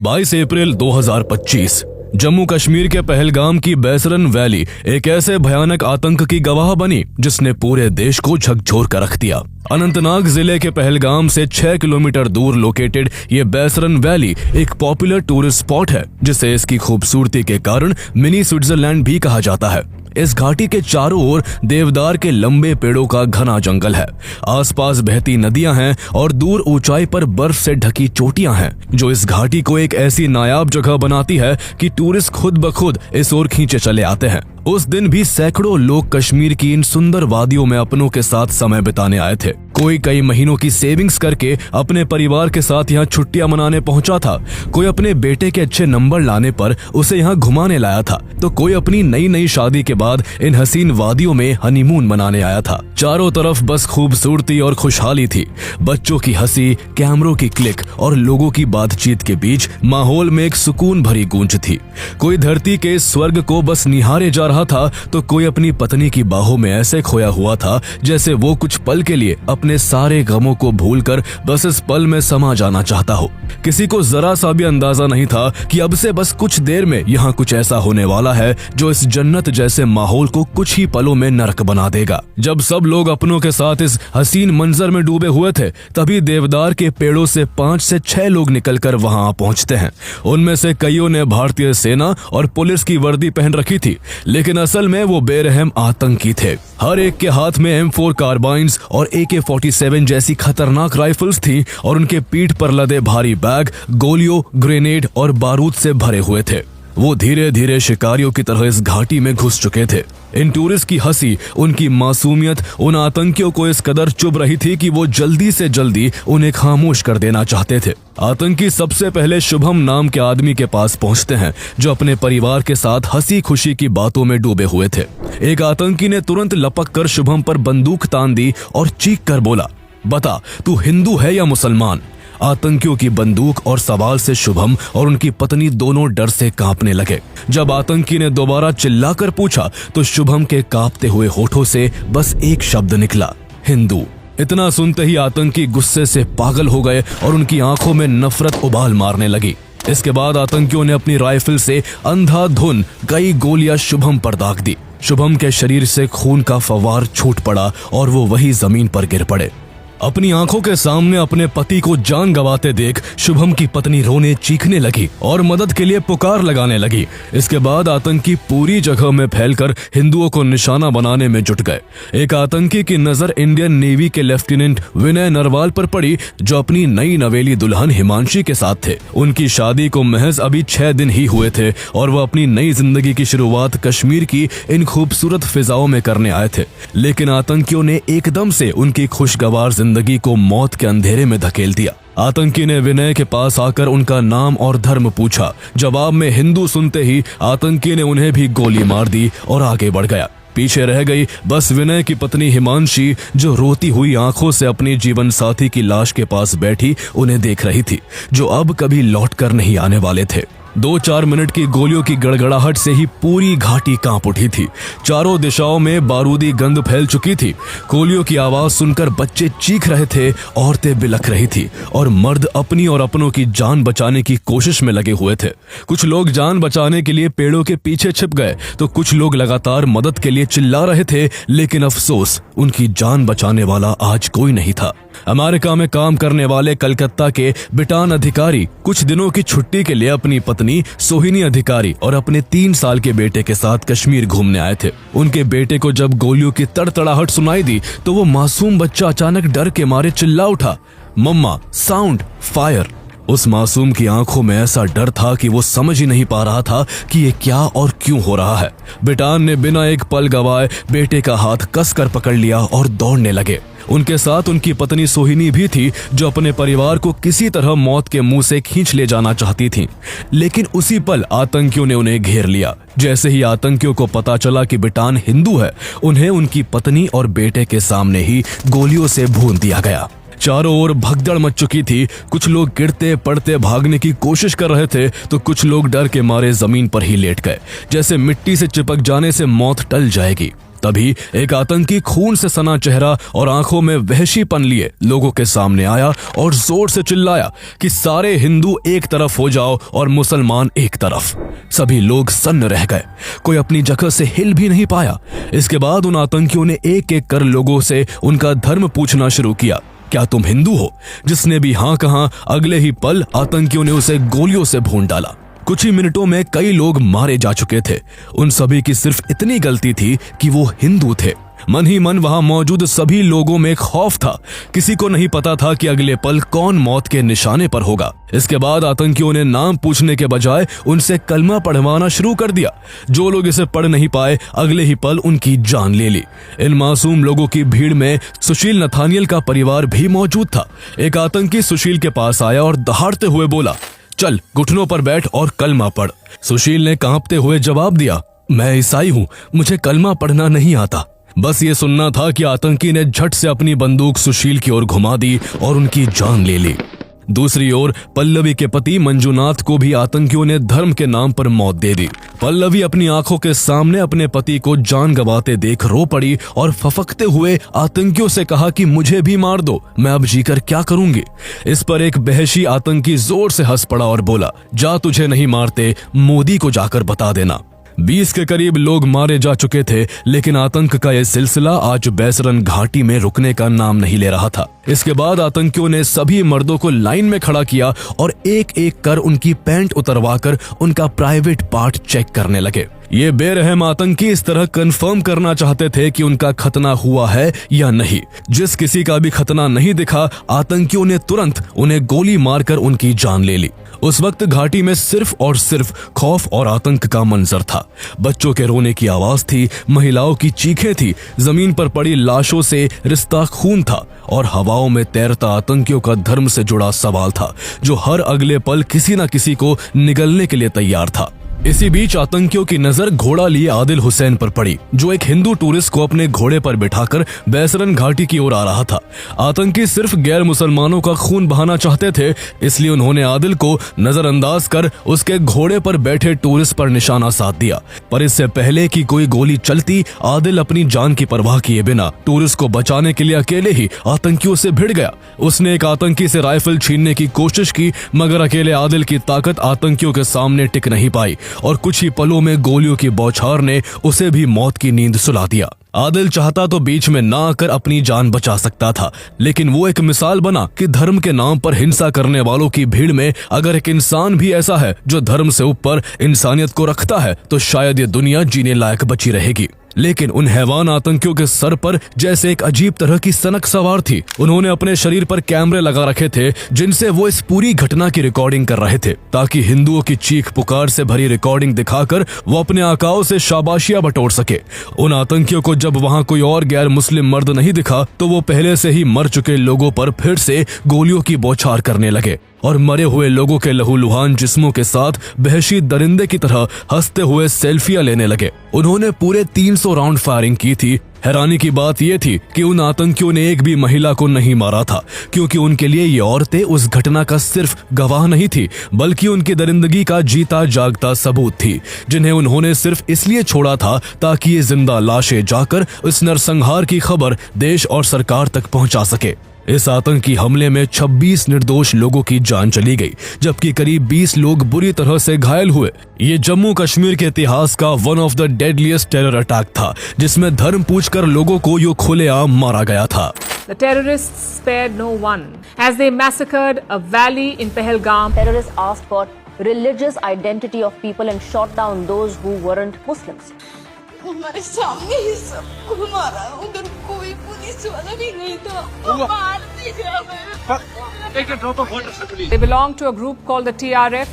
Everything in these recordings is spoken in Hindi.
22 अप्रैल 2025 जम्मू कश्मीर के पहलगाम की बैसरन वैली एक ऐसे भयानक आतंक की गवाह बनी जिसने पूरे देश को झकझोर कर रख दिया। अनंतनाग जिले के पहलगाम से 6 किलोमीटर दूर लोकेटेड ये बैसरन वैली एक पॉपुलर टूरिस्ट स्पॉट है, जिसे इसकी खूबसूरती के कारण मिनी स्विट्जरलैंड भी कहा जाता है। इस घाटी के चारों ओर देवदार के लंबे पेड़ों का घना जंगल है। आसपास बहती नदियां हैं और दूर ऊंचाई पर बर्फ से ढकी चोटियां हैं, जो इस घाटी को एक ऐसी नायाब जगह बनाती है कि टूरिस्ट खुद ब खुद इस ओर खींचे चले आते हैं। उस दिन भी सैकड़ों लोग कश्मीर की इन सुंदर वादियों में अपनों के साथ समय बिताने आए थे। कोई कई महीनों की सेविंग्स करके अपने परिवार के साथ यहाँ छुट्टियां मनाने पहुंचा था, कोई अपने बेटे के अच्छे नंबर लाने पर उसे यहाँ घुमाने लाया था, तो कोई अपनी नई शादी के बाद इन हसीन वादियों में हनीमून मनाने आया था। चारों तरफ बस खूबसूरती और खुशहाली थी। बच्चों की हंसी, कैमरों की क्लिक और लोगों की बातचीत के बीच माहौल में एक सुकून भरी गूंज थी। कोई धरती के स्वर्ग को बस निहारे जा रहा था, तो कोई अपनी पत्नी की बाहों में ऐसे खोया हुआ था जैसे वो कुछ पल के लिए अपने सारे गमों को भूलकर बस इस पल में समा जाना चाहता हो। किसी को जरा सा भी अंदाजा नहीं था कि अब से बस कुछ देर में यहाँ कुछ ऐसा होने वाला है जो इस जन्नत जैसे माहौल को कुछ ही पलों में नरक बना देगा। जब सब लोग अपनों के साथ इस हसीन मंजर में डूबे हुए थे, तभी देवदार के पेड़ों से 5 से 6 लोग निकलकर वहां पहुंचते हैं। उनमें से कईयों ने भारतीय सेना और पुलिस की वर्दी पहन रखी थी, लेकिन असल में वो बेरहम आतंकी थे। हर एक के हाथ में M4 कार्बाइन्स और AK-47 जैसी खतरनाक राइफल्स थी और उनके पीठ पर लदे भारी बैग गोलियों, ग्रेनेड और बारूद से भरे हुए थे। वो धीरे धीरे शिकारियों की तरह इस घाटी में घुस चुके थे। इन टूरिस्ट की हंसी, उनकी मासूमियत उन आतंकियों को इस कदर चुभ रही थी कि वो जल्दी से जल्दी उन्हें खामोश कर देना चाहते थे। आतंकी सबसे पहले शुभम नाम के आदमी के पास पहुंचते हैं, जो अपने परिवार के साथ हंसी खुशी की बातों में डूबे हुए थे। एक आतंकी ने तुरंत लपक कर शुभम पर बंदूक तान दी और चीख कर बोला, बता तू हिंदू है या मुसलमान। आतंकियों की बंदूक और सवाल से शुभम और उनकी पत्नी दोनों डर से कांपने लगे। जब आतंकी ने दोबारा चिल्लाकर पूछा तो शुभम के कांपते हुए होठों से बस एक शब्द निकला, हिंदू। इतना सुनते ही आतंकी गुस्से से पागल हो गए और उनकी आंखों में नफरत उबाल मारने लगी। इसके बाद आतंकियों ने अपनी राइफल से अंधाधुन कई गोलियां शुभम पर दाग दी। शुभम के शरीर से खून का फव्वार छूट पड़ा और वो वही जमीन पर गिर पड़े। अपनी आंखों के सामने अपने पति को जान गंवाते देख शुभम की पत्नी रोने चीखने लगी और मदद के लिए पुकार लगाने लगी। इसके बाद आतंकी पूरी जगह में फैलकर हिंदुओं को निशाना बनाने में जुट गए। एक आतंकी की नजर इंडियन नेवी के लेफ्टिनेंट विनय नरवाल पर पड़ी, जो अपनी नई नवेली दुल्हन हिमांशी के साथ थे। उनकी शादी को महज अभी 6 दिन ही हुए थे और वह अपनी नई जिंदगी की शुरुआत कश्मीर की इन खूबसूरत फिजाओं में करने आए थे। लेकिन आतंकियों ने एकदम से उनकी खुशगवार जिंदगी को मौत के अंधेरे में धकेल दिया। आतंकी ने विनय के पास आकर उनका नाम और धर्म पूछा। जवाब में हिंदू सुनते ही आतंकी ने उन्हें भी गोली मार दी और आगे बढ़ गया। पीछे रह गई बस विनय की पत्नी हिमांशी, जो रोती हुई आंखों से अपनी जीवन साथी की लाश के पास बैठी उन्हें देख रही थी, जो अब कभी लौट कर नहीं आने वाले थे। 2-4 मिनट की गोलियों की गड़गड़ाहट से ही पूरी घाटी कांप उठी थी। चारों दिशाओं में बारूदी गंध फैल चुकी थी। गोलियों की आवाज सुनकर बच्चे चीख रहे थे, औरतें बिलख रही थी और मर्द अपनी और अपनों की जान बचाने की कोशिश में लगे हुए थे। कुछ लोग जान बचाने के लिए पेड़ों के पीछे छिप गए, तो कुछ लोग लगातार मदद के लिए चिल्ला रहे थे, लेकिन अफसोस उनकी जान बचाने वाला आज कोई नहीं था। अमेरिका में काम करने वाले कलकत्ता के बिटान अधिकारी कुछ दिनों की छुट्टी के लिए अपनी पत्नी सोहिनी अधिकारी और अपने 3 साल के बेटे के साथ कश्मीर घूमने आए थे। उनके बेटे को जब गोलियों की तड़तड़ाहट सुनाई दी तो वो मासूम बच्चा अचानक डर के मारे चिल्ला उठा, मम्मा साउंड फायर। उस मासूम की आंखों में ऐसा डर था कि वो समझ ही नहीं पा रहा था कि ये क्या और क्यों हो रहा है। बिटान ने बिना एक पल गवाए बेटे का हाथ कसकर पकड़ लिया और दौड़ने लगे। उनके साथ उनकी पत्नी सोहिनी भी थी, जो अपने परिवार को किसी तरह मौत के मुंह से खींच ले जाना चाहती थी। लेकिन उसी पल आतंकियों ने उन्हें घेर लिया। जैसे ही आतंकियों को पता चला कि बिटान हिंदू है, उन्हें उनकी पत्नी और बेटे के सामने ही गोलियों से भून दिया गया। चारों ओर भगदड़ मच चुकी थी। कुछ लोग गिरते पड़ते भागने की कोशिश कर रहे थे, तो कुछ लोग डर के मारे जमीन पर ही लेट गए, जैसे मिट्टी से चिपक जाने से मौत टल जाएगी। तभी एक आतंकी खून से सना चेहरा और आंखों में वहशीपन लिए लोगों के सामने आया और जोर से चिल्लाया कि सारे हिंदू एक तरफ हो जाओ और मुसलमान एक तरफ। सभी लोग सन्न रह गए, कोई अपनी जगह से हिल भी नहीं पाया। इसके बाद उन आतंकियों ने एक एक कर लोगों से उनका धर्म पूछना शुरू किया। क्या तुम हिंदू हो? जिसने भी हाँ कहा, अगले ही पल आतंकियों ने उसे गोलियों से भून डाला। कुछ ही मिनटों में कई लोग मारे जा चुके थे। उन सभी की सिर्फ इतनी गलती थी कि वो हिंदू थे। मन ही मन वहां मौजूद सभी लोगों में खौफ था। किसी को नहीं पता था कि अगले पल कौन मौत के निशाने पर होगा। इसके बाद आतंकियों ने नाम पूछने के बजाय उनसे कलमा पढ़वाना शुरू कर दिया। जो लोग इसे पढ़ नहीं पाए, अगले ही पल उनकी जान ले ली। इन मासूम लोगों की भीड़ में सुशील नथानियल का परिवार भी मौजूद था। एक आतंकी सुशील के पास आया और दहाड़ते हुए बोला, चल घुटनों पर बैठ और कलमा पढ़। सुशील ने कांपते हुए जवाब दिया, मैं ईसाई हूं, मुझे कलमा पढ़ना नहीं आता। बस ये सुनना था कि आतंकी ने झट से अपनी बंदूक सुशील की ओर घुमा दी और उनकी जान ले ली। दूसरी ओर पल्लवी के पति मंजुनाथ को भी आतंकियों ने धर्म के नाम पर मौत दे दी। पल्लवी अपनी आंखों के सामने अपने पति को जान गंवाते देख रो पड़ी और फफकते हुए आतंकियों से कहा कि मुझे भी मार दो, मैं अब जीकर क्या करूंगी। इस पर एक बहशी आतंकी जोर से हंस पड़ा और बोला, जा तुझे नहीं मारते, मोदी को जाकर बता देना। 20 के करीब लोग मारे जा चुके थे, लेकिन आतंक का यह सिलसिला आज बैसरन घाटी में रुकने का नाम नहीं ले रहा था। इसके बाद आतंकियों ने सभी मर्दों को लाइन में खड़ा किया और एक एक कर उनकी पैंट उतरवाकर उनका प्राइवेट पार्ट चेक करने लगे। ये बेरहम आतंकी इस तरह कंफर्म करना चाहते थे कि उनका खतना हुआ है या नहीं। जिस किसी का भी खतना नहीं दिखा, आतंकियों ने तुरंत उन्हें गोली मारकर उनकी जान ले ली। उस वक्त घाटी में सिर्फ और सिर्फ खौफ और आतंक का मंजर था। बच्चों के रोने की आवाज थी, महिलाओं की चीखें थी, जमीन पर पड़ी लाशों से रिश्ता खून था और हवाओं में तैरता आतंकियों का धर्म से जुड़ा सवाल था, जो हर अगले पल किसी न किसी को निगलने के लिए तैयार था। इसी बीच आतंकियों की नजर घोड़ा लिए आदिल हुसैन पर पड़ी, जो एक हिंदू टूरिस्ट को अपने घोड़े पर बिठाकर बैसरन घाटी की ओर आ रहा था। आतंकी सिर्फ गैर मुसलमानों का खून बहाना चाहते थे, इसलिए उन्होंने आदिल को नजरअंदाज कर उसके घोड़े पर बैठे टूरिस्ट पर निशाना साध दिया। पर इससे पहले कि कोई गोली चलती, आदिल अपनी जान की परवाह किए बिना टूरिस्ट को बचाने के लिए अकेले ही आतंकियों से भिड़ गया। उसने एक आतंकी से राइफल छीनने की कोशिश की, मगर अकेले आदिल की ताकत आतंकियों के सामने टिक नहीं पाई और कुछ ही पलों में गोलियों की बौछार ने उसे भी मौत की नींद सुला दिया। आदिल चाहता तो बीच में ना आकर अपनी जान बचा सकता था, लेकिन वो एक मिसाल बना कि धर्म के नाम पर हिंसा करने वालों की भीड़ में अगर एक इंसान भी ऐसा है जो धर्म से ऊपर इंसानियत को रखता है, तो शायद ये दुनिया जीने लायक बची रहेगी। लेकिन उन हैवान आतंकियों के सर पर जैसे एक अजीब तरह की सनक सवार थी। उन्होंने अपने शरीर पर कैमरे लगा रखे थे, जिनसे वो इस पूरी घटना की रिकॉर्डिंग कर रहे थे, ताकि हिंदुओं की चीख पुकार से भरी रिकॉर्डिंग दिखाकर वो अपने आकाओं से शाबाशियां बटोर सके। उन आतंकियों को जब वहां कोई और गैर मुस्लिम मर्द नहीं दिखा, तो वो पहले से ही मर चुके लोगों पर फिर से गोलियों की बौछार करने लगे और मरे हुए लोगों के लहूलुहान जिस्मों के साथ वहशी दरिंदे की तरह हंसते हुए सेल्फियां लेने लगे। उन्होंने पूरे 300 राउंड फायरिंग की थी। हैरानी की बात यह थी कि उन आतंकियों ने एक भी महिला को नहीं मारा था, क्योंकि उनके लिए ये औरतें उस घटना का सिर्फ गवाह नहीं थी, बल्कि उनकी दरिंदगी का जीता जागता सबूत थी, जिन्हें उन्होंने सिर्फ इसलिए छोड़ा था ताकि ये जिंदा लाशें जाकर इस नरसंहार की खबर देश और सरकार तक पहुंचा सके। इस आतंकी हमले में 26 निर्दोष लोगों की जान चली गई, जबकि करीब 20 लोग बुरी तरह से घायल हुए। ये जम्मू कश्मीर के इतिहास का one of the deadliest terror attack था, जिसमें धर्म पूछकर लोगों को यूं खुलेआम मारा गया था। The terrorists spared no one as they massacred a valley in Pahalgam. Terrorists asked for religious identity of people and shot down those who weren't Muslims. हमारे सामने ही सबको मारा, उधर कोई पुलिस वाला भी नहीं था, वो मार दिया हमें। They belong to a group called the TRF.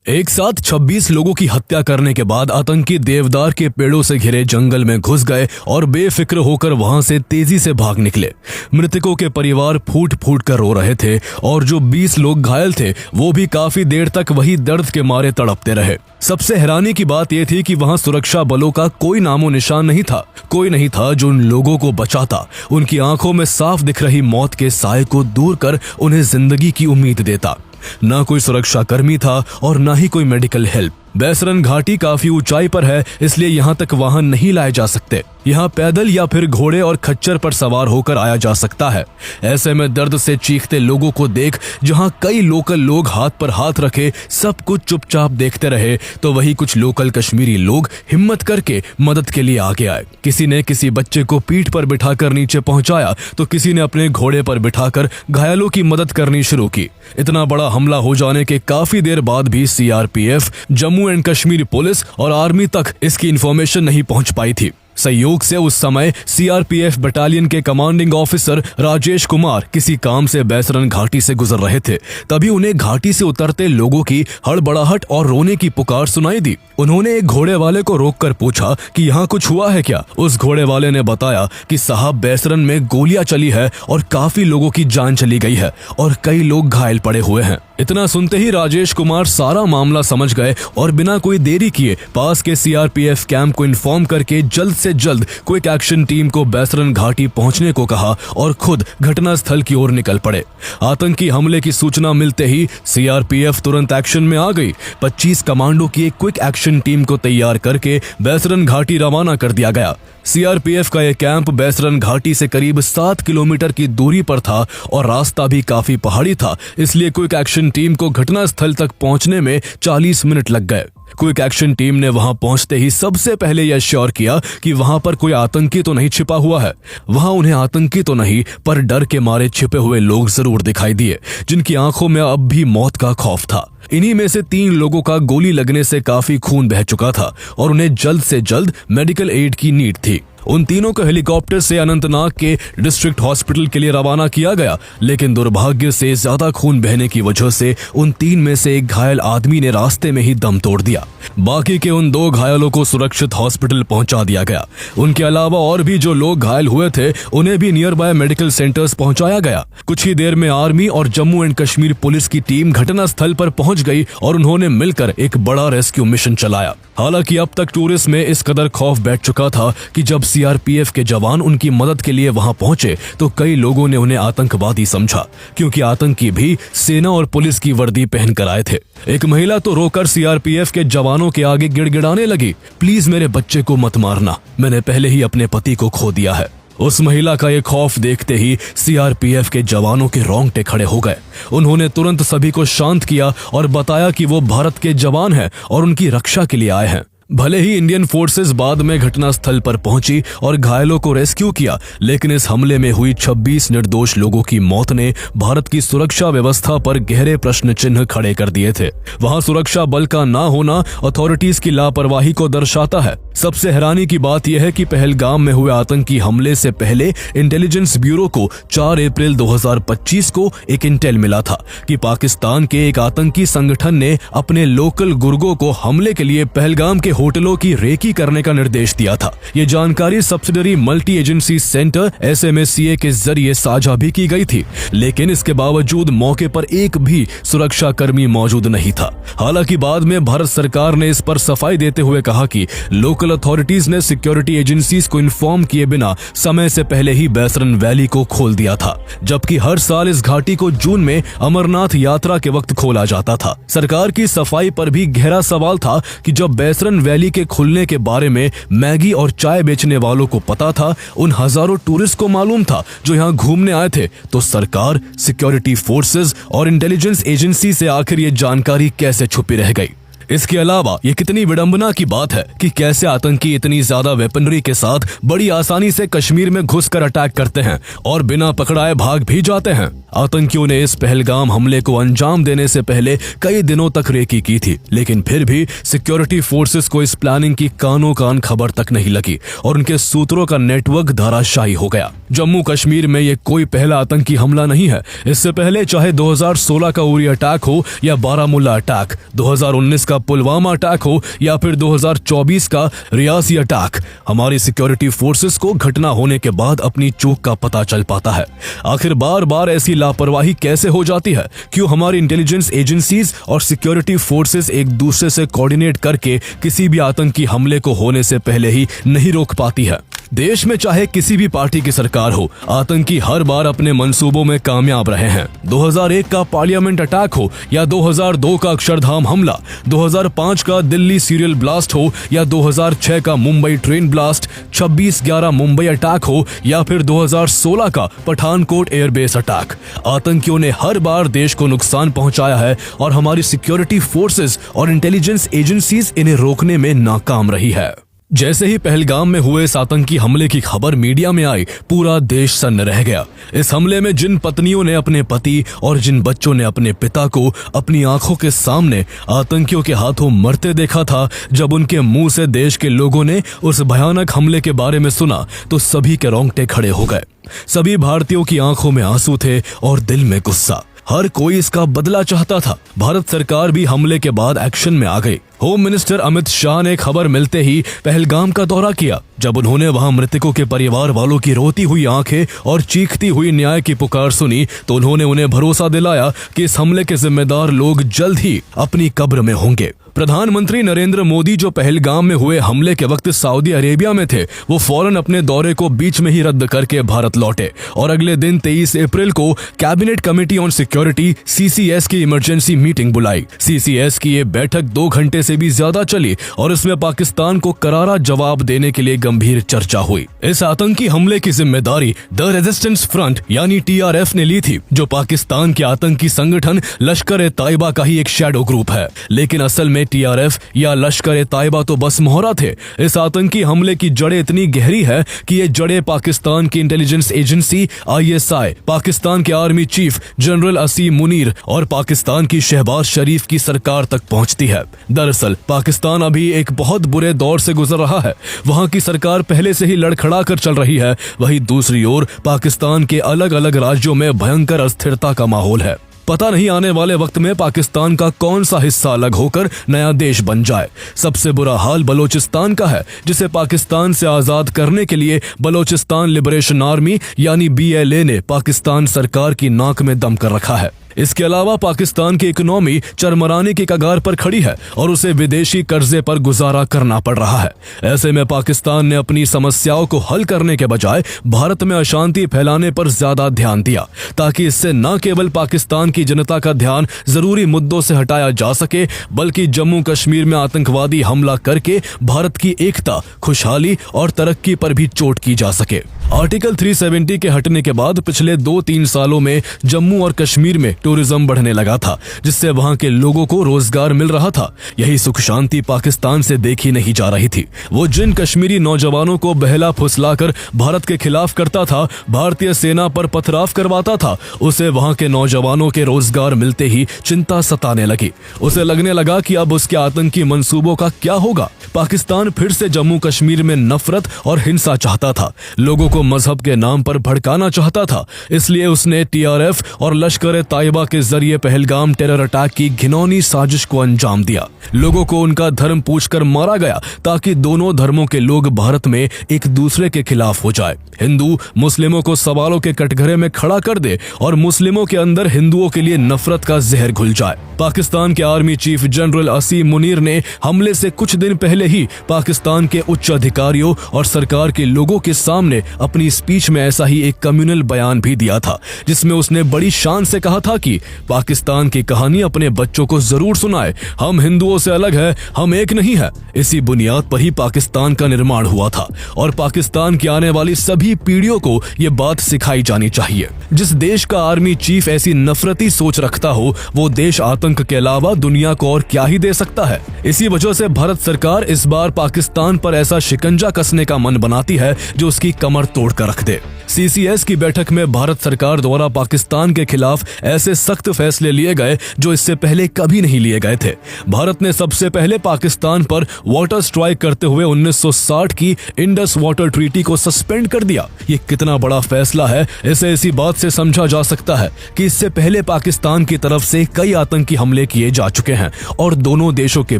एक साथ 26 लोगों की हत्या करने के बाद आतंकी देवदार के पेड़ों से घिरे जंगल में घुस गए और बेफिक्र होकर वहां से तेजी से भाग निकले। मृतकों के परिवार फूट फूट कर रो रहे थे और जो 20 लोग घायल थे वो भी काफी देर तक वही दर्द के मारे तड़पते रहे। सबसे हैरानी की बात यह थी कि वहां सुरक्षा बलों का कोई नामो निशान नहीं था। कोई नहीं था जो उन लोगों को बचाता, उनकी आंखों में साफ दिख रही मौत के साए को दूर कर उन्हें जिंदगी की उम्मीद देता। ना कोई सुरक्षा कर्मी था और ना ही कोई मेडिकल हेल्प। बैसरन घाटी काफी ऊंचाई पर है, इसलिए यहाँ तक वाहन नहीं लाए जा सकते। यहाँ पैदल या फिर घोड़े और खच्चर पर सवार होकर आया जा सकता है। ऐसे में दर्द से चीखते लोगों को देख जहाँ कई लोकल लोग हाथ पर हाथ रखे सब कुछ चुपचाप देखते रहे, तो वही कुछ लोकल कश्मीरी लोग हिम्मत करके मदद के लिए आगे आए। किसी ने किसी बच्चे को पीठ पर बिठाकर नीचे पहुंचाया, तो किसी ने अपने घोड़े पर बिठाकर घायलों की मदद करनी शुरू की। इतना बड़ा हमला हो जाने के काफी देर बाद भी CRPF, Jammu and Kashmir police और आर्मी तक इसकी इंफॉर्मेशन नहीं पहुंच पाई थी। संयोग से उस समय सीआरपीएफ बटालियन के कमांडिंग ऑफिसर राजेश कुमार किसी काम से बैसरन घाटी से गुजर रहे थे। तभी उन्हें घाटी से उतरते लोगों की हड़बड़ाहट और रोने की पुकार सुनाई दी। उन्होंने एक घोड़े वाले को रोककर पूछा कि यहाँ कुछ हुआ है क्या। उस घोड़े वाले ने बताया कि साहब, बैसरन में गोलियां चली है और काफी लोगों की जान चली गई है और कई लोग घायल पड़े हुए हैं। इतना सुनते ही राजेश कुमार सारा मामला समझ गए और बिना कोई देरी किए पास के सीआरपीएफ कैंप को इन्फॉर्म करके जल्द से जल्द क्विक एक्शन टीम को बैसरन घाटी पहुंचने को कहा और खुद घटनास्थल की ओर निकल पड़े। आतंकी हमले की सूचना मिलते ही सीआरपीएफ तुरंत एक्शन में आ गई। 25 कमांडो की एक क्विक एक्शन टीम को तैयार करके बैसरन घाटी रवाना कर दिया गया। सीआरपीएफ का यह कैंप बैसरन घाटी से करीब 7 किलोमीटर की दूरी पर था और रास्ता भी काफी पहाड़ी था, इसलिए क्विक एक्शन टीम को घटनास्थल तक पहुंचने में 40 मिनट लग गए। क्विक एक्शन टीम ने वहां पहुंचते ही सबसे पहले यह श्योर किया कि वहां पर कोई आतंकी तो नहीं छिपा हुआ है। वहां उन्हें आतंकी तो नहीं, पर डर के मारे छिपे हुए लोग जरूर दिखाई दिए, जिनकी आंखों में अब भी मौत का खौफ था। इन्हीं में से 3 लोगों का गोली लगने से काफी खून बह चुका था और उन्हें जल्द से जल्द मेडिकल एड की नीड थी। उन तीनों को हेलीकॉप्टर से अनंतनाग के डिस्ट्रिक्ट हॉस्पिटल के लिए रवाना किया गया, लेकिन दुर्भाग्य से ज्यादा खून बहने की वजह से उन 3 में से एक घायल आदमी ने रास्ते में ही दम तोड़ दिया। बाकी के उन 2 घायलों को सुरक्षित हॉस्पिटल पहुंचा दिया गया। उनके अलावा और भी जो लोग घायल हुए थे उन्हें भी नियर बाय मेडिकल सेंटर्स पहुंचाया गया। कुछ ही देर में आर्मी और जम्मू एंड कश्मीर पुलिस की टीम घटनास्थल पर पहुंच गई और उन्होंने मिलकर एक बड़ा रेस्क्यू मिशन चलाया। हालांकि अब तक टूरिस्ट में इस कदर खौफ बैठ चुका था कि जब सीआरपीएफ के जवान उनकी मदद के लिए वहां पहुंचे तो कई लोगों ने उन्हें आतंकवादी समझा, क्योंकि आतंकी भी सेना और पुलिस की वर्दी पहनकर आए थे। एक महिला तो रोकर सीआरपीएफ के जवानों के आगे गिड़गिड़ाने लगी, प्लीज मेरे बच्चे को मत मारना, मैंने पहले ही अपने पति को खो दिया है। उस महिला का ये खौफ देखते ही सीआरपीएफ के जवानों के रोंगटे खड़े हो गए। उन्होंने तुरंत सभी को शांत किया और बताया कि वो भारत के जवान हैं और उनकी रक्षा के लिए आए हैं। भले ही इंडियन फोर्सेस बाद में घटनास्थल पर पहुंची और घायलों को रेस्क्यू किया, लेकिन इस हमले में हुई 26 निर्दोष लोगों की मौत ने भारत की सुरक्षा व्यवस्था पर गहरे प्रश्न चिन्ह खड़े कर दिए थे। वहां सुरक्षा बल का ना होना अथॉरिटीज की लापरवाही को दर्शाता है। सबसे हैरानी की बात यह है कि पहलगाम में हुए आतंकी हमले से पहले इंटेलिजेंस ब्यूरो को 4 अप्रैल 2025 को एक इंटेल मिला था कि पाकिस्तान के एक आतंकी संगठन ने अपने लोकल गुर्गों को हमले के लिए पहलगाम के होटलों की रेकी करने का निर्देश दिया था। ये जानकारी subsidiary multi agency centre SMACA के जरिए साझा भी की गई थी, लेकिन इसके बावजूद मौके पर एक भी सुरक्षा कर्मी मौजूद नहीं था। हालांकि बाद में भारत सरकार ने इस पर सफाई देते हुए कहा कि लोकल अथॉरिटीज ने सिक्योरिटी एजेंसीज को इन्फॉर्म किए बिना समय से पहले ही बैसरन वैली को खोल दिया था, जबकि हर साल इस घाटी को जून में अमरनाथ यात्रा के वक्त खोला जाता था। सरकार की सफाई पर भी गहरा सवाल था कि जब बैसरन वैली के खुलने के बारे में मैगी और चाय बेचने वालों को पता था, उन हजारों टूरिस्ट को मालूम था जो यहाँ घूमने आए थे, तो सरकार, सिक्योरिटी फोर्सेस और इंटेलिजेंस एजेंसी से आखिर ये जानकारी कैसे छुपी रह गई। इसके अलावा ये कितनी विडंबना की बात है कि कैसे आतंकी इतनी ज्यादा वेपनरी के साथ बड़ी आसानी से कश्मीर में घुसकर अटैक करते हैं और बिना पकड़ाए भाग भी जाते हैं। आतंकियों ने इस पहलगाम हमले को अंजाम देने से पहले कई दिनों तक रेकी की थी, लेकिन फिर भी सिक्योरिटी फोर्सेस को इस प्लानिंग की कानो कान खबर तक नहीं लगी और उनके सूत्रों का नेटवर्क धराशायी हो गया। जम्मू कश्मीर में ये कोई पहला आतंकी हमला नहीं है। इससे पहले चाहे 2016 का उरी अटैक हो या बारामुल्ला अटैक, 2019 का पुलवामा अटैक हो या फिर 2024 का रियासी अटैक, हमारी सिक्योरिटी फोर्सेस को घटना होने के बाद अपनी चूक का पता चल पाता है। आखिर बार बार ऐसी लापरवाही कैसे हो जाती है? क्यों हमारी इंटेलिजेंस एजेंसीज और सिक्योरिटी फोर्सेस एक दूसरे से कोऑर्डिनेट करके किसी भी आतंकी हमले को होने से पहले ही नहीं रोक पाती है? देश में चाहे किसी भी पार्टी की सरकार हो, आतंकी हर बार अपने मंसूबों में कामयाब रहे हैं। 2001 का पार्लियामेंट अटैक हो या 2002 का अक्षरधाम हमला, 2005 का दिल्ली सीरियल ब्लास्ट हो या 2006 का Mumbai train blast, 26/11 Mumbai attack हो या फिर 2016 का पठानकोट एयरबेस अटैक, आतंकियों ने हर बार देश को नुकसान पहुंचाया है और हमारी सिक्योरिटी फोर्सेस और इंटेलिजेंस एजेंसीज इन्हें रोकने में नाकाम रही है। जैसे ही पहलगाम में हुए इस आतंकी हमले की खबर मीडिया में आई, पूरा देश सन्न रह गया। इस हमले में जिन पत्नियों ने अपने पति और जिन बच्चों ने अपने पिता को अपनी आंखों के सामने आतंकियों के हाथों मरते देखा था, जब उनके मुंह से देश के लोगों ने उस भयानक हमले के बारे में सुना तो सभी के रोंगटे खड़े हो गए। सभी भारतीयों की आंखों में आंसू थे और दिल में गुस्सा। हर कोई इसका बदला चाहता था। भारत सरकार भी हमले के बाद एक्शन में आ गई। होम मिनिस्टर अमित शाह ने खबर मिलते ही पहलगाम का दौरा किया। जब उन्होंने वहां मृतकों के परिवार वालों की रोती हुई आंखें और चीखती हुई न्याय की पुकार सुनी तो उन्होंने उन्हें भरोसा दिलाया कि इस हमले के जिम्मेदार लोग जल्द ही अपनी कब्र में होंगे। प्रधानमंत्री नरेंद्र मोदी जो पहलगाम में हुए हमले के वक्त सऊदी अरेबिया में थे, वो फौरन अपने दौरे को बीच में ही रद्द करके भारत लौटे और अगले दिन 23 अप्रैल को cabinet committee on security CCS की इमरजेंसी मीटिंग बुलाई। CCS की ये बैठक 2 घंटे से भी ज्यादा चली और इसमें पाकिस्तान को करारा जवाब देने के लिए गंभीर चर्चा हुई। इस आतंकी हमले की जिम्मेदारी द रेजिस्टेंस फ्रंट यानी TRF ने ली थी, जो पाकिस्तान के आतंकी संगठन लश्कर-ए-तैयबा का ही एक शैडो ग्रुप है। लेकिन असल में TRF या लश्कर-ए-तैयबा तो बस मोहरा थे। इस आतंकी हमले की जड़ें इतनी गहरी है कि ये जड़ें पाकिस्तान की इंटेलिजेंस एजेंसी ISI, पाकिस्तान के आर्मी चीफ जनरल असीम मुनीर और पाकिस्तान की शहबाज शरीफ की सरकार तक पहुंचती है। दरअसल पाकिस्तान अभी एक बहुत बुरे दौर से गुजर रहा है। वहां की सरकार पहले से ही लड़खड़ा कर चल रही है। वहीं दूसरी ओर पाकिस्तान के अलग अलग राज्यों में भयंकर अस्थिरता का माहौल है। पता नहीं आने वाले वक्त में पाकिस्तान का कौन सा हिस्सा अलग होकर नया देश बन जाए। सबसे बुरा हाल बलोचिस्तान का है, जिसे पाकिस्तान से आजाद करने के लिए बलोचिस्तान लिबरेशन आर्मी यानी BLA ने पाकिस्तान सरकार की नाक में दम कर रखा है। इसके अलावा पाकिस्तान की इकोनॉमी चरमराने की कगार पर खड़ी है और उसे विदेशी कर्जे पर गुजारा करना पड़ रहा है। ऐसे में पाकिस्तान ने अपनी समस्याओं को हल करने के बजाय भारत में अशांति फैलाने पर ज्यादा ध्यान दिया, ताकि इससे न केवल पाकिस्तान की जनता का ध्यान जरूरी मुद्दों से हटाया जा सके, बल्कि जम्मू कश्मीर में आतंकवादी हमला करके भारत की एकता, खुशहाली और तरक्की पर भी चोट की जा सके। आर्टिकल 370 के हटने के बाद पिछले 2-3 सालों में जम्मू और कश्मीर में टूरिज्म बढ़ने लगा था, जिससे वहां के लोगों को रोजगार मिल रहा था। यही सुख शांति पाकिस्तान से देखी नहीं जा रही थी। वो जिन कश्मीरी नौजवानों को बहला फुसलाकर भारत के खिलाफ करता था, भारतीय सेना पर पथराव करवाता था, उसे वहां के नौजवानों के रोजगार मिलते ही चिंता सताने लगी। उसे लगने लगा कि अब उसके आतंकी मंसूबों का क्या होगा। पाकिस्तान फिर से जम्मू कश्मीर में नफरत और हिंसा चाहता था, लोगों को मजहब के नाम पर भड़काना चाहता था। इसलिए उसने TRF और लश्कर-ए-तैयबा के जरिए पहलगाम टेरर अटैक की घिनौनी साजिश को अंजाम दिया। लोगों को उनका धर्म पूछकर मारा गया, ताकि दोनों धर्मों के लोग भारत में एक दूसरे के खिलाफ हो जाए। हिंदू मुस्लिमों को सवालों के कटघरे में खड़ा कर दे और मुस्लिमों के अंदर हिंदुओं के लिए नफरत का जहर घुल जाए। पाकिस्तान के आर्मी चीफ जनरल असीम मुनीर ने हमले से कुछ दिन पहले ही पाकिस्तान के उच्च अधिकारियों और सरकार के लोगों के सामने अपनी स्पीच में ऐसा ही एक कम्युनल बयान भी दिया था, जिसमें उसने बड़ी शान से कहा था कि पाकिस्तान की कहानी अपने बच्चों को जरूर सुनाए। हम हिंदुओं से अलग है, हम एक नहीं है। इसी बुनियाद पर ही पाकिस्तान का निर्माण हुआ था और पाकिस्तान की आने वाली सभी पीढ़ियों को ये बात सिखाई जानी चाहिए। जिस देश का आर्मी चीफ ऐसी नफरती सोच रखता हो, वो देश आतंक के अलावा दुनिया को और क्या ही दे सकता है। इसी वजह से भारत सरकार इस बार पाकिस्तान पर ऐसा शिकंजा कसने का मन बनाती है जो उसकी कमर तोड़ कर रख दे। CCS की बैठक में भारत सरकार द्वारा पाकिस्तान के खिलाफ ऐसे सख्त फैसले लिए गए जो इससे पहले कभी नहीं लिए गए थे। भारत ने सबसे पहले पाकिस्तान पर वाटर स्ट्राइक करते हुए 1960 की इंडस वाटर ट्रीटी को सस्पेंड कर दिया। ये कितना बड़ा फैसला है, इसे इसी बात से समझा जा सकता है कि इससे पहले पाकिस्तान की तरफ से कई आतंकी हमले किए जा चुके हैं और दोनों देशों के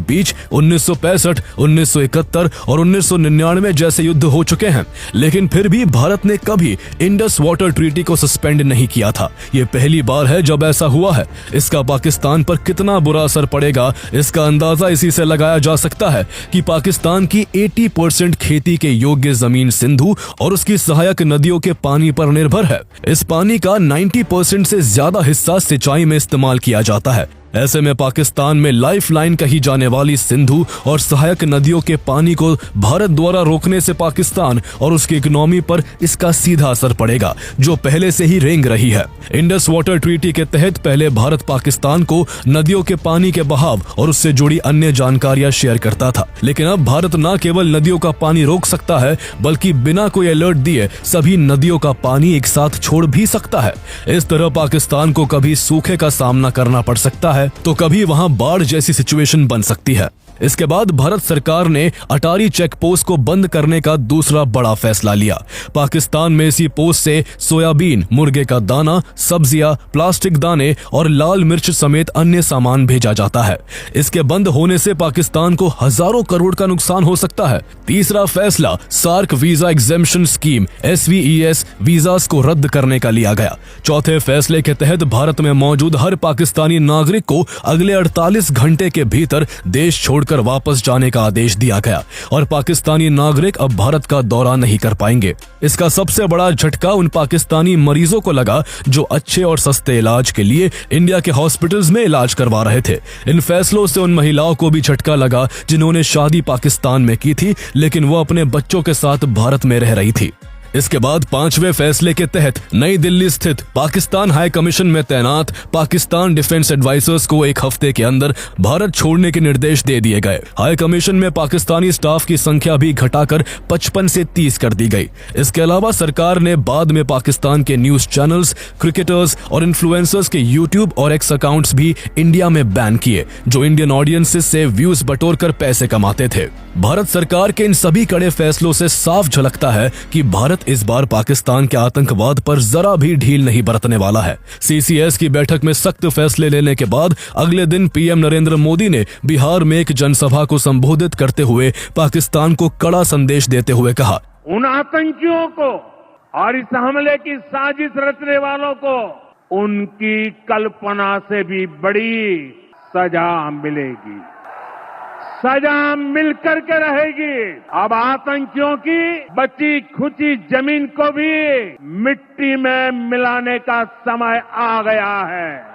बीच 1965, 1971 और 1999 जैसे युद्ध हो चुके हैं। लेकिन फिर भी भारत ने कभी इंडस वाटर ट्रीटी को सस्पेंड नहीं किया था। ये पहली बार है जब ऐसा हुआ है। इसका पाकिस्तान पर कितना बुरा असर पड़ेगा, इसका अंदाजा इसी से लगाया जा सकता है कि पाकिस्तान की 80% खेती के योग्य जमीन सिंधु और उसकी सहायक नदियों के पानी पर निर्भर है। इस पानी का 90% से ज्यादा हिस्सा सिंचाई में इस्तेमाल किया जाता है। ऐसे में पाकिस्तान में लाइफलाइन कही जाने वाली सिंधु और सहायक नदियों के पानी को भारत द्वारा रोकने से पाकिस्तान और उसकी इकोनॉमी पर इसका सीधा असर पड़ेगा, जो पहले से ही रेंग रही है। इंडस वाटर ट्रीटी के तहत पहले भारत पाकिस्तान को नदियों के पानी के बहाव और उससे जुड़ी अन्य जानकारियां शेयर करता था, लेकिन अब भारत न केवल नदियों का पानी रोक सकता है बल्कि बिना कोई अलर्ट दिए सभी नदियों का पानी एक साथ छोड़ भी सकता है। इस तरह पाकिस्तान को कभी सूखे का सामना करना पड़ सकता है तो कभी वहां बाढ़ जैसी सिचुएशन बन सकती है। इसके बाद भारत सरकार ने अटारी चेक पोस्ट को बंद करने का दूसरा बड़ा फैसला लिया। पाकिस्तान में इसी पोस्ट से सोयाबीन, मुर्गे का दाना, सब्जियां, प्लास्टिक दाने और लाल मिर्च समेत अन्य सामान भेजा जाता है। इसके बंद होने से पाकिस्तान को हजारों करोड़ का नुकसान हो सकता है। तीसरा फैसला SAARC visa exemption scheme SVES visas को रद्द करने का लिया गया। चौथे फैसले के तहत भारत में मौजूद हर पाकिस्तानी नागरिक को अगले 48 घंटे के भीतर देश छोड़कर वापस जाने का आदेश दिया गया और पाकिस्तानी नागरिक अब भारत का दौरा नहीं कर पाएंगे। इसका सबसे बड़ा झटका उन पाकिस्तानी मरीजों को लगा जो अच्छे और सस्ते इलाज के लिए इंडिया के हॉस्पिटल्स में इलाज करवा रहे थे। इन फैसलों से उन महिलाओं को भी झटका लगा जिन्होंने शादी पाकिस्तान में की थी लेकिन वो अपने बच्चों के साथ भारत में रह रही थी। इसके बाद पांचवें फैसले के तहत नई दिल्ली स्थित पाकिस्तान हाई कमीशन में तैनात पाकिस्तान डिफेंस एडवाइजर्स को एक हफ्ते के अंदर भारत छोड़ने के निर्देश दे दिए गए। हाई कमीशन में पाकिस्तानी स्टाफ की संख्या भी घटाकर 55 से 30 कर दी गई। इसके अलावा सरकार ने बाद में पाकिस्तान के न्यूज चैनल्स, क्रिकेटर्स और इन्फ्लुएंसर्स के यूट्यूब और एक्स अकाउंट्स भी इंडिया में बैन किए, जो इंडियन ऑडियंसेस से व्यूज बटोर कर पैसे कमाते थे। भारत सरकार के इन सभी कड़े फैसलों से साफ झलकता है कि भारत इस बार पाकिस्तान के आतंकवाद पर जरा भी ढील नहीं बरतने वाला है। CCS की बैठक में सख्त फैसले लेने के बाद अगले दिन PM नरेंद्र मोदी ने बिहार में एक जनसभा को संबोधित करते हुए पाकिस्तान को कड़ा संदेश देते हुए कहा, उन आतंकियों को और इस हमले की साजिश रचने वालों को उनकी कल्पना से भी बड़ी सजा मिलेगी, सजा मिलकर के रहेगी। अब आतंकियों की बची खुची जमीन को भी मिट्टी में मिलाने का समय आ गया है।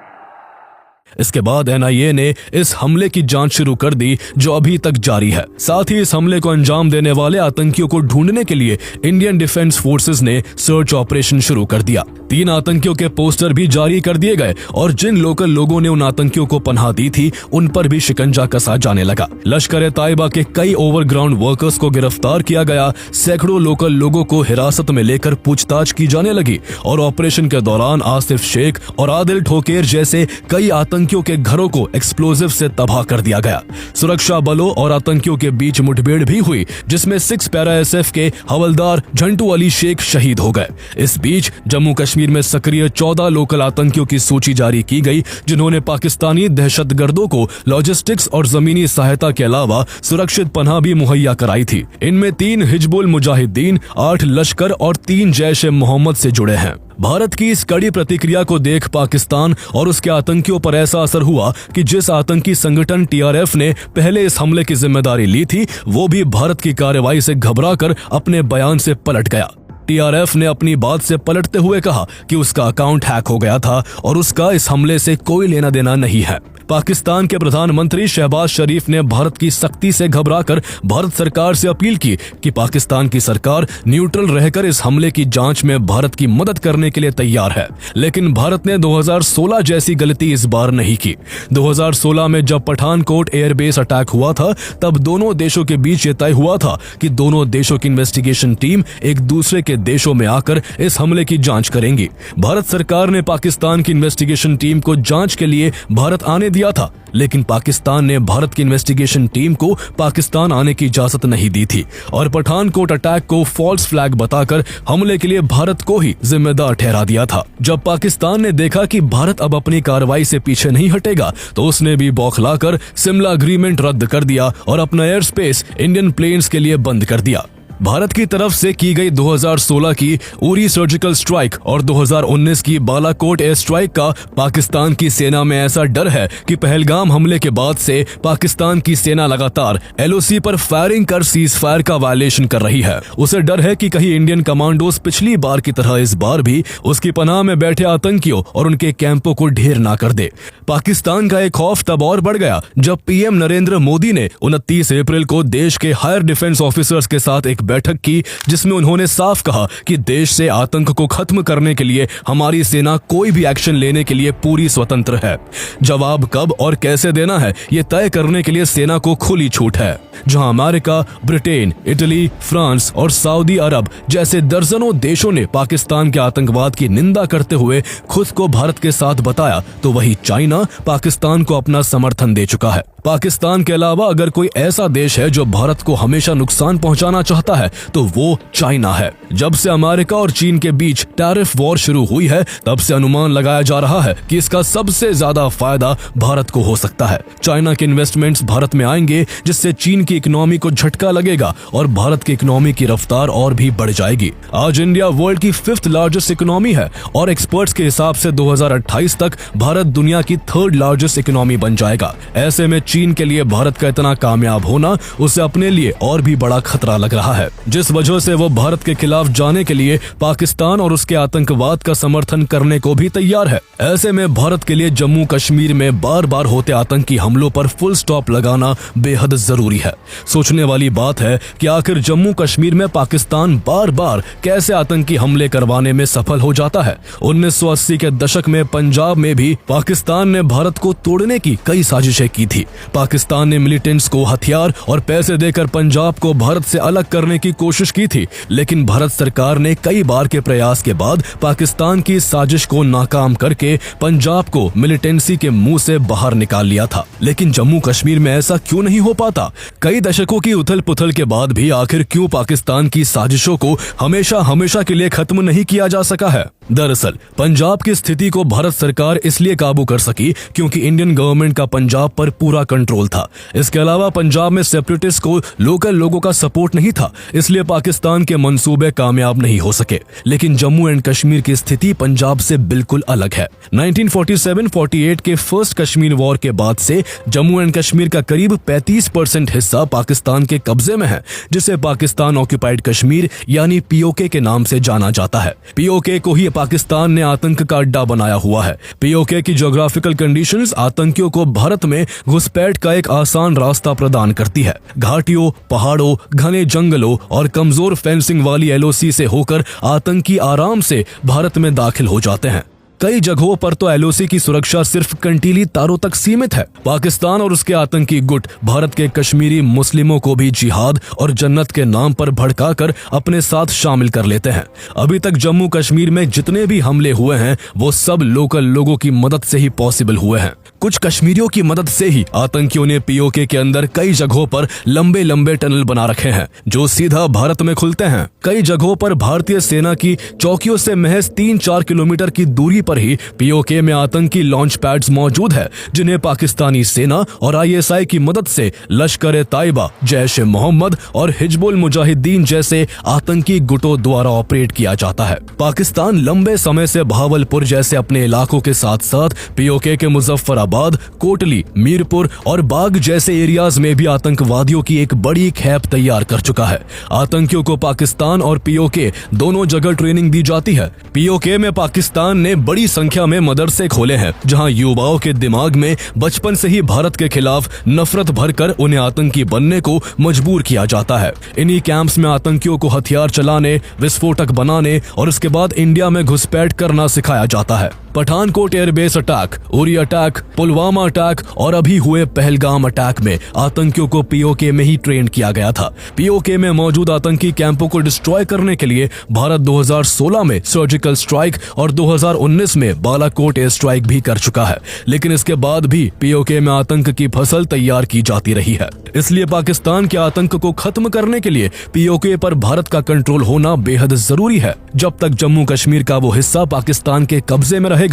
इसके बाद NIA ने इस हमले की जांच शुरू कर दी जो अभी तक जारी है। साथ ही इस हमले को अंजाम देने वाले आतंकियों को ढूंढने के लिए इंडियन डिफेंस फोर्सेस ने सर्च ऑपरेशन शुरू कर दिया। 3 आतंकियों के पोस्टर भी जारी कर दिए गए और जिन लोकल लोगों ने उन आतंकियों को पनाह दी थी उन पर भी शिकंजा कसा जाने लगा। लश्कर-ए-तैयबा के कई ओवरग्राउंड वर्कर्स को गिरफ्तार किया गया। सैकड़ों लोकल लोगों को हिरासत में लेकर पूछताछ की जाने लगी और ऑपरेशन के दौरान आसिफ शेख और आदिल ठोकेर जैसे कई आतंकियों के घरों को एक्सप्लोजिव से तबाह कर दिया गया। सुरक्षा बलों और आतंकियों के बीच मुठभेड़ भी हुई जिसमें 6 पैरा SF के हवलदार झंटू अली शेख शहीद हो गए। इस बीच जम्मू कश्मीर में सक्रिय 14 लोकल आतंकियों की सूची जारी की गई जिन्होंने पाकिस्तानी दहशतगर्दों को लॉजिस्टिक्स और जमीनी सहायता के अलावा सुरक्षित पनाह भी मुहैया कराई थी। इनमें 3 हिजबुल मुजाहिदीन, 8 लश्कर और 3 जैश-ए-मोहम्मद से जुड़े हैं। भारत की इस कड़ी प्रतिक्रिया को देख पाकिस्तान और उसके आतंकियों पर ऐसा असर हुआ कि जिस आतंकी संगठन TRF ने पहले इस हमले की जिम्मेदारी ली थी वो भी भारत की कार्रवाई से घबराकर अपने बयान से पलट गया। TRF ने अपनी बात से पलटते हुए कहा कि उसका अकाउंट हैक हो गया था और उसका इस हमले से कोई लेना देना नहीं है। पाकिस्तान के प्रधानमंत्री शहबाज शरीफ ने भारत की सख्ती से घबराकर भारत सरकार से अपील की कि पाकिस्तान की सरकार न्यूट्रल रहकर इस हमले की जांच में भारत की मदद करने के लिए तैयार है। लेकिन भारत ने 2016 जैसी गलती इस बार नहीं की। 2016 में जब पठानकोट एयरबेस अटैक हुआ था तब दोनों देशों के बीच ये तय हुआ था कि दोनों देशों की इन्वेस्टिगेशन टीम एक दूसरे के देशों में आकर इस हमले की जांच करेंगी। भारत सरकार ने पाकिस्तान की इन्वेस्टिगेशन टीम को जांच के लिए भारत आने दिया था, लेकिन पाकिस्तान ने भारत की इन्वेस्टिगेशन टीम को पाकिस्तान आने की इजाजत नहीं दी थी और पठानकोट अटैक को फॉल्स फ्लैग बताकर हमले के लिए भारत को ही जिम्मेदार ठहरा दिया था। जब पाकिस्तान ने देखा कि भारत अब अपनी कार्रवाई से पीछे नहीं हटेगा तो उसने भी बौखलाकर शिमला एग्रीमेंट रद्द कर दिया और अपना एयर स्पेस इंडियन प्लेन्स के लिए बंद कर दिया। भारत की तरफ से की गई 2016 की उरी सर्जिकल स्ट्राइक और 2019 की बालाकोट एयर स्ट्राइक का पाकिस्तान की सेना में ऐसा डर है कि पहलगाम हमले के बाद से पाकिस्तान की सेना लगातार LOC पर फायरिंग कर सीज फायर का वायलेशन कर रही है। उसे डर है कि कहीं इंडियन कमांडोज पिछली बार की तरह इस बार भी उसकी पनाह में बैठे आतंकियों और उनके कैंपों को ढेर ना कर दे। पाकिस्तान का एक खौफ तब और बढ़ गया जब PM नरेंद्र मोदी ने 29 अप्रैल को देश के हायर डिफेंस ऑफिसर्स के साथ एक बैठक की, जिसमें उन्होंने साफ कहा कि देश से आतंक को खत्म करने के लिए हमारी सेना कोई भी एक्शन लेने के लिए पूरी स्वतंत्र है। जवाब कब और कैसे देना है ये तय करने के लिए सेना को खुली छूट है। जहां अमेरिका, ब्रिटेन, इटली, फ्रांस और सऊदी अरब जैसे दर्जनों देशों ने पाकिस्तान के आतंकवाद की निंदा करते हुए खुद को भारत के साथ बताया, तो वही चाइना पाकिस्तान को अपना समर्थन दे चुका है। पाकिस्तान के अलावा अगर कोई ऐसा देश है जो भारत को हमेशा नुकसान पहुंचाना चाहता है तो वो चाइना है। जब से अमेरिका और चीन के बीच टैरिफ वॉर शुरू हुई है तब से अनुमान लगाया जा रहा है कि इसका सबसे ज्यादा फायदा भारत को हो सकता है। चाइना के इन्वेस्टमेंट्स भारत में आएंगे, जिससे चीन की इकोनॉमी को झटका लगेगा और भारत की इकोनॉमी की रफ्तार और भी बढ़ जाएगी। आज इंडिया वर्ल्ड की 5th लार्जेस्ट इकोनॉमी है और एक्सपर्ट्स के हिसाब से 2028 तक भारत दुनिया की 3rd लार्जेस्ट इकोनॉमी बन जाएगा। ऐसे में चीन के लिए भारत का इतना कामयाब होना उसे अपने लिए और भी बड़ा खतरा लग रहा है, जिस वजह से वो भारत के खिलाफ जाने के लिए पाकिस्तान और उसके आतंकवाद का समर्थन करने को भी तैयार है। ऐसे में भारत के लिए जम्मू कश्मीर में बार बार होते आतंकी हमलों पर फुल स्टॉप लगाना बेहद जरूरी है। सोचने वाली बात है कि आखिर जम्मू कश्मीर में पाकिस्तान बार बार कैसे आतंकी हमले करवाने में सफल हो जाता है। 1980 के दशक में पंजाब में भी पाकिस्तान ने भारत को तोड़ने की कई साजिशें की थी। पाकिस्तान ने मिलिटेंट्स को हथियार और पैसे देकर पंजाब को भारत से अलग करने की कोशिश की थी, लेकिन भारत सरकार ने कई बार के प्रयास के बाद पाकिस्तान की साजिश को नाकाम करके पंजाब को मिलिटेंसी के मुंह से बाहर निकाल लिया था। लेकिन जम्मू कश्मीर में ऐसा क्यों नहीं हो पाता? कई दशकों की उथल पुथल के बाद भी आखिर क्यों पाकिस्तान की साजिशों को हमेशा हमेशा के लिए खत्म नहीं किया जा सका है? दरअसल पंजाब की स्थिति को भारत सरकार इसलिए काबू कर सकी क्योंकि इंडियन गवर्नमेंट का पंजाब पर पूरा कंट्रोल था। इसके अलावा पंजाब में सेपरेटिस्ट को लोकल लोगों का सपोर्ट नहीं था, इसलिए पाकिस्तान के मंसूबे कामयाब नहीं हो सके। लेकिन जम्मू एंड कश्मीर की स्थिति पंजाब से बिल्कुल अलग है। 1947-48 के फर्स्ट कश्मीर वॉर के बाद से जम्मू एंड कश्मीर का करीब 35% हिस्सा पाकिस्तान के कब्जे में है, जिसे पाकिस्तान ऑक्यूपाइड कश्मीर यानी POK के नाम से जाना जाता है। POK को ही पाकिस्तान ने आतंक का अड्डा बनाया हुआ है। POK की ज्योग्राफिकल कंडीशंस आतंकियों को भारत में घुसपैठ का एक आसान रास्ता प्रदान करती है। घाटियों, पहाड़ों, घने जंगलों और कमजोर फेंसिंग वाली LOC से होकर आतंकी आराम से भारत में दाखिल हो जाते हैं। कई जगहों पर तो LOC की सुरक्षा सिर्फ कंटीली तारों तक सीमित है। पाकिस्तान और उसके आतंकी गुट भारत के कश्मीरी मुस्लिमों को भी जिहाद और जन्नत के नाम पर भड़काकर अपने साथ शामिल कर लेते हैं। अभी तक जम्मू कश्मीर में जितने भी हमले हुए हैं वो सब लोकल लोगों की मदद से ही पॉसिबल हुए हैं। कुछ कश्मीरियों की मदद से ही आतंकियों ने POK के अंदर कई जगहों पर लंबे लंबे टनल बना रखे हैं जो सीधा भारत में खुलते हैं। कई जगहों पर भारतीय सेना की चौकियों से महज 3-4 किलोमीटर की दूरी पर ही POK में आतंकी लॉन्च पैड्स मौजूद है, जिन्हें पाकिस्तानी सेना और ISI की मदद से लश्कर ए ताइबा, जैश ए मोहम्मद और हिजबुल मुजाहिदीन जैसे आतंकी गुटों द्वारा ऑपरेट किया जाता है। पाकिस्तान लंबे समय से भावलपुर जैसे अपने इलाकों के साथ साथ POK के मुजफ्फराबाद, कोटली, मीरपुर और बाग जैसे एरियाज में भी आतंकवादियों की एक बड़ी खेप तैयार कर चुका है। आतंकियों को पाकिस्तान और POK दोनों जगह ट्रेनिंग दी जाती है। POK में पाकिस्तान ने बड़ी संख्या में मदरसे खोले हैं, जहां युवाओं के दिमाग में बचपन से ही भारत के खिलाफ नफरत भरकर उन्हें आतंकी बनने को मजबूर किया जाता है। इन्हीं कैंप्स में आतंकियों को हथियार चलाने, विस्फोटक बनाने और उसके बाद इंडिया में घुसपैठ करना सिखाया जाता है। Pathankot airbase attack, Uri attack, Pulwama attack और अभी हुए पहलगाम अटैक में आतंकियों को POK में ही ट्रेन किया गया था। POK में मौजूद आतंकी कैंपों को डिस्ट्रॉय करने के लिए भारत 2016 में सर्जिकल स्ट्राइक और 2019 में बालाकोट एयर स्ट्राइक भी कर चुका है, लेकिन इसके बाद भी POK में आतंक की फसल तैयार की जाती रही है। इसलिए पाकिस्तान के आतंक को खत्म करने के लिए POK पर भारत का कंट्रोल होना बेहद जरूरी है। जब तक जम्मू कश्मीर का वो हिस्सा पाकिस्तान के कब्जे में रहेगा,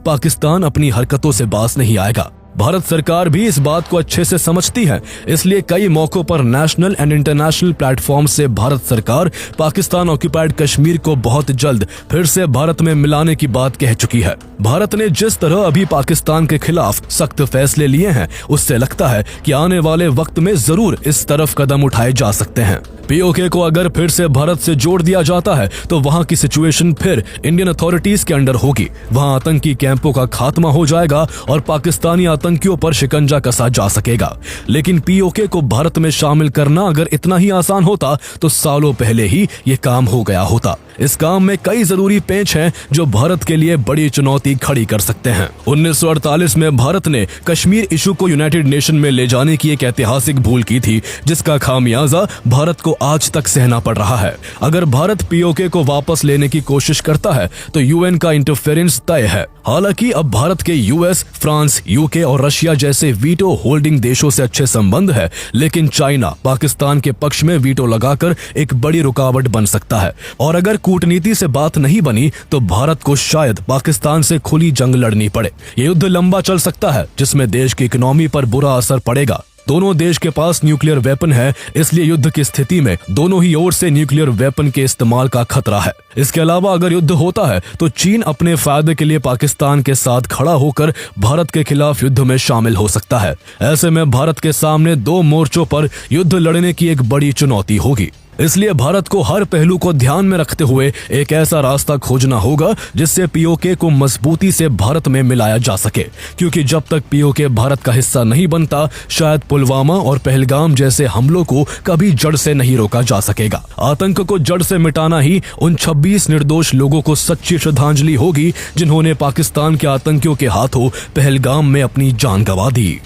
पाकिस्तान अपनी हरकतों से बाज नहीं आएगा। भारत सरकार भी इस बात को अच्छे से समझती है, इसलिए कई मौकों पर नेशनल एंड इंटरनेशनल प्लेटफॉर्म से भारत सरकार पाकिस्तान ऑक्युपाइड कश्मीर को बहुत जल्द फिर से भारत में मिलाने की बात कह चुकी है। भारत ने जिस तरह अभी पाकिस्तान के खिलाफ सख्त फैसले लिए हैं, उससे लगता है कि आने वाले वक्त में जरूर इस तरफ कदम उठाए जा सकते हैं। पीओके को अगर फिर से भारत से जोड़ दिया जाता है तो वहां की सिचुएशन फिर इंडियन अथॉरिटीज के अंडर होगी। वहां आतंकी कैंपों का खात्मा हो जाएगा और पाकिस्तानी आतंकियों पर शिकंजा कसा जा सकेगा। लेकिन पीओके को भारत में शामिल करना अगर इतना ही आसान होता तो सालों पहले ही ये काम हो गया होता। इस काम में कई जरूरी पेंच हैं जो भारत के लिए बड़ी चुनौती खड़ी कर सकते हैं। 1948 में भारत ने कश्मीर इशू को यूनाइटेड नेशन में ले जाने की एक ऐतिहासिक भूल की थी, जिसका खामियाजा भारत को आज तक सहना पड़ रहा है। अगर भारत पीओके को वापस लेने की कोशिश करता है तो यूएन का इंटरफेरेंस तय है। हालांकि अब भारत के यूएस, फ्रांस, यूके और रशिया जैसे वीटो होल्डिंग देशों से अच्छे संबंध है, लेकिन चाइना पाकिस्तान के पक्ष में वीटो लगाकर एक बड़ी रुकावट बन सकता है। और अगर कूटनीति से बात नहीं बनी तो भारत को शायद पाकिस्तान से खुली जंग लड़नी पड़े। ये युद्ध लंबा चल सकता है, जिसमें देश की इकोनॉमी पर बुरा असर पड़ेगा। दोनों देश के पास न्यूक्लियर वेपन है, इसलिए युद्ध की स्थिति में दोनों ही ओर से न्यूक्लियर वेपन के इस्तेमाल का खतरा है। इसके अलावा अगर युद्ध होता है तो चीन अपने फायदे के लिए पाकिस्तान के साथ खड़ा होकर भारत के खिलाफ युद्ध में शामिल हो सकता है। ऐसे में भारत के सामने दो मोर्चों पर युद्ध लड़ने की एक बड़ी चुनौती होगी। इसलिए भारत को हर पहलू को ध्यान में रखते हुए एक ऐसा रास्ता खोजना होगा जिससे पीओके को मजबूती से भारत में मिलाया जा सके, क्योंकि जब तक पीओके भारत का हिस्सा नहीं बनता, शायद पुलवामा और पहलगाम जैसे हमलों को कभी जड़ से नहीं रोका जा सकेगा। आतंक को जड़ से मिटाना ही उन 26 निर्दोष लोगों को सच्ची श्रद्धांजलि होगी जिन्होंने पाकिस्तान के आतंकियों के हाथों पहलगाम में अपनी जान गंवा दी।